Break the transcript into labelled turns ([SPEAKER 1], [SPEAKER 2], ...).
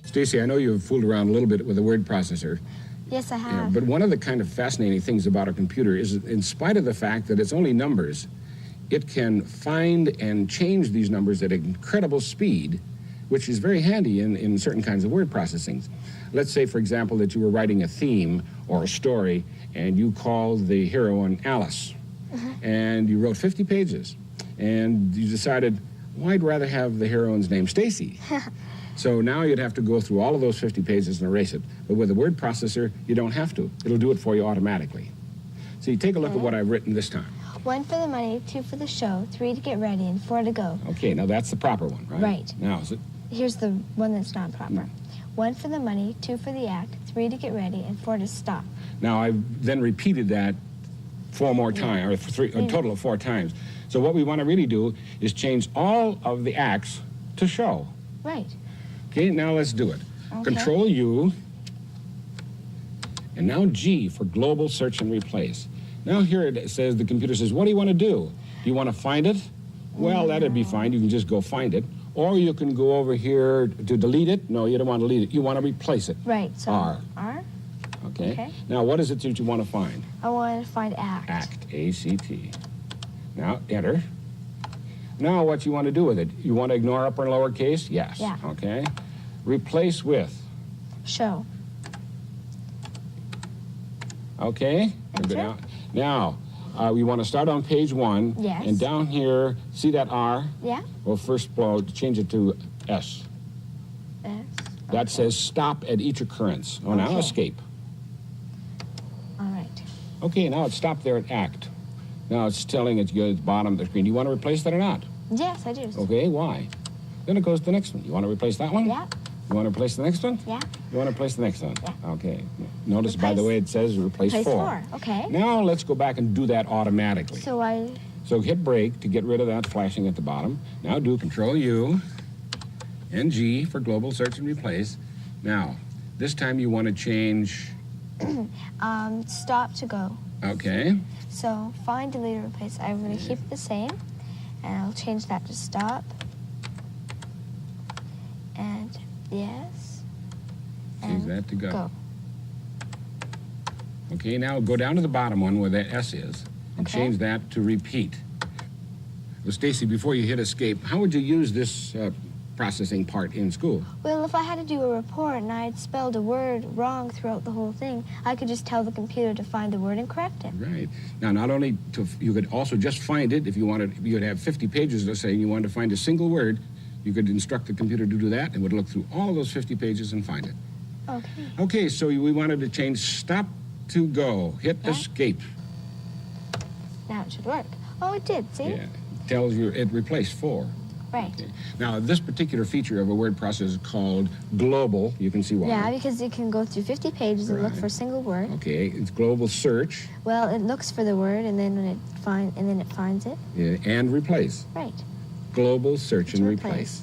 [SPEAKER 1] Stacy, I know you've fooled around a little bit with a word processor.
[SPEAKER 2] Yes, I have.
[SPEAKER 1] But one of the kind of fascinating things about a computer is, in spite of the fact that it's only numbers, it can find and change these numbers at incredible speed, which is very handy in certain kinds of word processings. Let's say, for example, that you were writing a theme or a story, and you called the heroine Alice, and you wrote 50 pages, and you decided, well, I'd rather have the heroine's name Stacy. So now you'd have to go through all of those 50 pages and erase it. But with a word processor, you don't have to. It'll do it for you automatically. So you take a look at what I've written this time.
[SPEAKER 2] 1 for the money, 2 for the show, 3 to get ready, and 4 to go.
[SPEAKER 1] Okay, now that's the proper one, right?
[SPEAKER 2] Right.
[SPEAKER 1] Now, is it?
[SPEAKER 2] Here's the one that's not proper. 1 for the money, 2 for the act, 3 to get ready, and 4 to stop.
[SPEAKER 1] Now, I've then repeated that 4 more times, or a total of 4 times. So what we want to really do is change all of the acts to show.
[SPEAKER 2] Right.
[SPEAKER 1] Okay, now let's do it.
[SPEAKER 2] Okay.
[SPEAKER 1] Control U, and now G for global search and replace. Now here it says, the computer says, what do you want to do? Do you want to find it? Well, that'd be fine. You can just go find it. Or you can go over here to delete it. No, you don't want to delete it. You want to replace it.
[SPEAKER 2] Right, so
[SPEAKER 1] R.
[SPEAKER 2] R.
[SPEAKER 1] Okay. Now, what is it that you want to find?
[SPEAKER 2] I want to find act.
[SPEAKER 1] Act, A-C-T. Now, enter. Now, what you want to do with it? You want to ignore upper and lower case? Yes.
[SPEAKER 2] Yeah.
[SPEAKER 1] Okay. Replace with.
[SPEAKER 2] Show.
[SPEAKER 1] Okay.
[SPEAKER 2] Enter.
[SPEAKER 1] Now, we want to start on page 1.
[SPEAKER 2] Yes.
[SPEAKER 1] And down here, see that R?
[SPEAKER 2] Yeah.
[SPEAKER 1] Well, first, change it to S.
[SPEAKER 2] S.
[SPEAKER 1] That says stop at each occurrence. Oh, now escape.
[SPEAKER 2] All right.
[SPEAKER 1] Okay, now it's stopped there at act. Now it's telling it to go to the bottom of the screen. Do you want to replace that or not?
[SPEAKER 2] Yes, I do.
[SPEAKER 1] Okay, why? Then it goes to the next one. You want to replace that one?
[SPEAKER 2] Yeah.
[SPEAKER 1] You want to replace the next one?
[SPEAKER 2] Yeah.
[SPEAKER 1] You want to replace the next one?
[SPEAKER 2] Yeah.
[SPEAKER 1] Okay. Notice, by the way, it says replace 4.
[SPEAKER 2] Okay.
[SPEAKER 1] Now let's go back and do that automatically.
[SPEAKER 2] So
[SPEAKER 1] So hit break to get rid of that flashing at the bottom. Now do Control U and G for global search and replace. Now, this time you want to change...
[SPEAKER 2] stop to go.
[SPEAKER 1] Okay.
[SPEAKER 2] So find, delete, or replace. I'm going to keep it the same, and I'll change that to stop. And yes.
[SPEAKER 1] Change that to go.
[SPEAKER 2] Go.
[SPEAKER 1] Okay, now go down to the bottom one where that S is, and change that to repeat. Well, Stacy, before you hit escape, how would you use this processing part in school?
[SPEAKER 2] Well, if I had to do a report and I had spelled a word wrong throughout the whole thing, I could just tell the computer to find the word and correct it.
[SPEAKER 1] Right. Now, not only you could also just find it if you wanted. You would have 50 pages, let's say, and you wanted to find a single word. You could instruct the computer to do that, and would look through all of those 50 pages and find it.
[SPEAKER 2] Okay.
[SPEAKER 1] Okay, so we wanted to change stop to go. Hit escape.
[SPEAKER 2] Now it should work. Oh, it did, see?
[SPEAKER 1] Yeah. Tells you it replaced 4.
[SPEAKER 2] Right.
[SPEAKER 1] Okay. Now, this particular feature of a word processor is called global. You can see why.
[SPEAKER 2] Yeah, because it can go through 50 pages and look for a single word.
[SPEAKER 1] Okay, it's global search.
[SPEAKER 2] Well, it looks for the word, and then when it finds it.
[SPEAKER 1] Yeah, and replace.
[SPEAKER 2] Right.
[SPEAKER 1] Global search and replace.